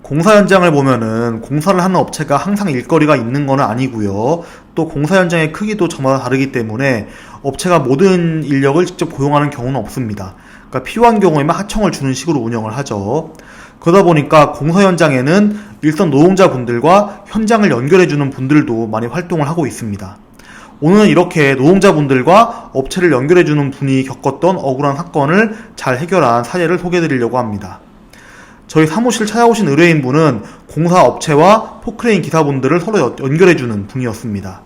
공사 현장을 보면은 공사를 하는 업체가 항상 일거리가 있는 건 아니고요. 또 공사 현장의 크기도 저마다 다르기 때문에 업체가 모든 인력을 직접 고용하는 경우는 없습니다. 그러니까 필요한 경우에만 하청을 주는 식으로 운영을 하죠. 그러다 보니까 공사 현장에는 일선 노동자분들과 현장을 연결해주는 분들도 많이 활동을 하고 있습니다. 오늘은 이렇게 노동자분들과 업체를 연결해주는 분이 겪었던 억울한 사건을 잘 해결한 사례를 소개해드리려고 합니다. 저희 사무실 찾아오신 의뢰인분은 공사업체와 포크레인 기사분들을 서로 연결해주는 분이었습니다.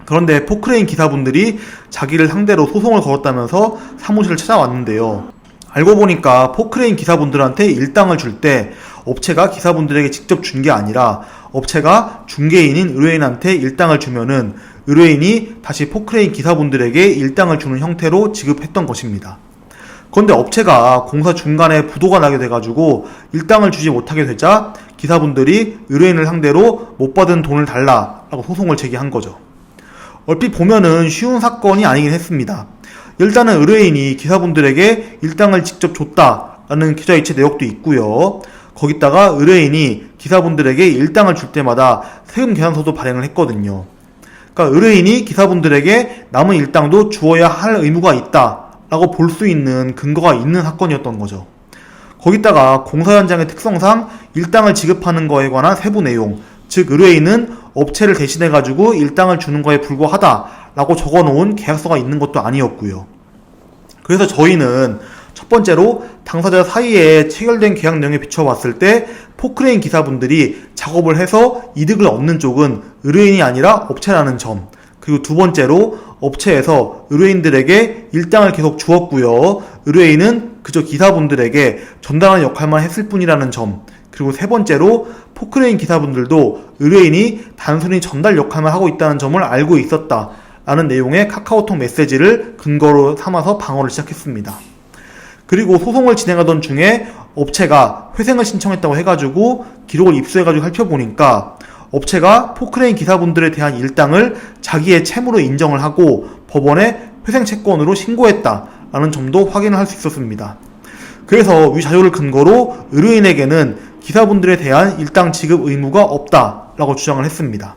그런데 포크레인 기사분들이 자기를 상대로 소송을 걸었다면서 사무실을 찾아왔는데요. 알고 보니까 포크레인 기사분들한테 일당을 줄 때 업체가 기사분들에게 직접 준 게 아니라 업체가 중개인인 의뢰인한테 일당을 주면은 의뢰인이 다시 포크레인 기사분들에게 일당을 주는 형태로 지급했던 것입니다. 그런데 업체가 공사 중간에 부도가 나게 돼가지고 일당을 주지 못하게 되자 기사분들이 의뢰인을 상대로 못 받은 돈을 달라라고 소송을 제기한 거죠. 얼핏 보면은 쉬운 사건이 아니긴 했습니다. 일단은 의뢰인이 기사분들에게 일당을 직접 줬다라는 계좌이체 내역도 있고요. 거기다가 의뢰인이 기사분들에게 일당을 줄 때마다 세금 계산서도 발행을 했거든요. 그러니까 의뢰인이 기사분들에게 남은 일당도 주어야 할 의무가 있다 라고 볼 수 있는 근거가 있는 사건이었던 거죠. 거기다가 공사 현장의 특성상 일당을 지급하는 거에 관한 세부 내용, 즉 의뢰인은 업체를 대신해가지고 일당을 주는 거에 불과하다 라고 적어놓은 계약서가 있는 것도 아니었고요. 그래서 저희는 첫 번째로 당사자 사이에 체결된 계약 내용에 비춰봤을 때 포크레인 기사분들이 작업을 해서 이득을 얻는 쪽은 의뢰인이 아니라 업체라는 점, 그리고 두 번째로 업체에서 의뢰인들에게 일당을 계속 주었고요. 의뢰인은 그저 기사분들에게 전달하는 역할만 했을 뿐이라는 점, 그리고 세 번째로 포크레인 기사분들도 의뢰인이 단순히 전달 역할만 하고 있다는 점을 알고 있었다라는 내용의 카카오톡 메시지를 근거로 삼아서 방어를 시작했습니다. 그리고 소송을 진행하던 중에 업체가 회생을 신청했다고 해가지고 기록을 입수해가지고 살펴보니까 업체가 포크레인 기사분들에 대한 일당을 자기의 채무로 인정을 하고 법원에 회생 채권으로 신고했다라는 점도 확인을 할 수 있었습니다. 그래서 위 자료를 근거로 의뢰인에게는 기사분들에 대한 일당 지급 의무가 없다라고 주장을 했습니다.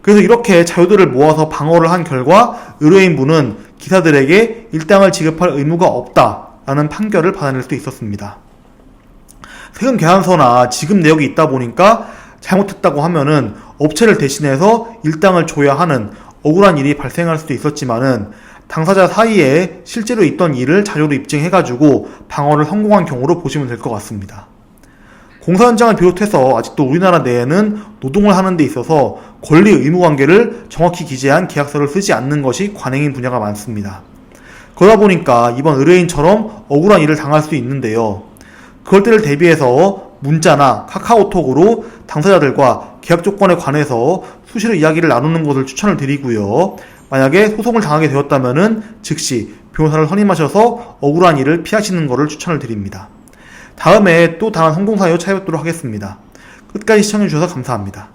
그래서 이렇게 자료들을 모아서 방어를 한 결과 의뢰인분은 기사들에게 일당을 지급할 의무가 없다라는 판결을 받아낼 수 있었습니다. 세금 계산서나 지급 내역이 있다 보니까 잘못했다고 하면은 업체를 대신해서 일당을 줘야 하는 억울한 일이 발생할 수도 있었지만은 당사자 사이에 실제로 있던 일을 자료로 입증해가지고 방어를 성공한 경우로 보시면 될 것 같습니다. 공사 현장을 비롯해서 아직도 우리나라 내에는 노동을 하는 데 있어서 권리 의무 관계를 정확히 기재한 계약서를 쓰지 않는 것이 관행인 분야가 많습니다. 그러다 보니까 이번 의뢰인처럼 억울한 일을 당할 수 있는데요. 그럴 때를 대비해서 문자나 카카오톡으로 당사자들과 계약 조건에 관해서 수시로 이야기를 나누는 것을 추천을 드리고요. 만약에 소송을 당하게 되었다면은 즉시 변호사를 선임하셔서 억울한 일을 피하시는 것을 추천을 드립니다. 다음에 또 다른 성공사유 찾아뵙도록 하겠습니다. 끝까지 시청해주셔서 감사합니다.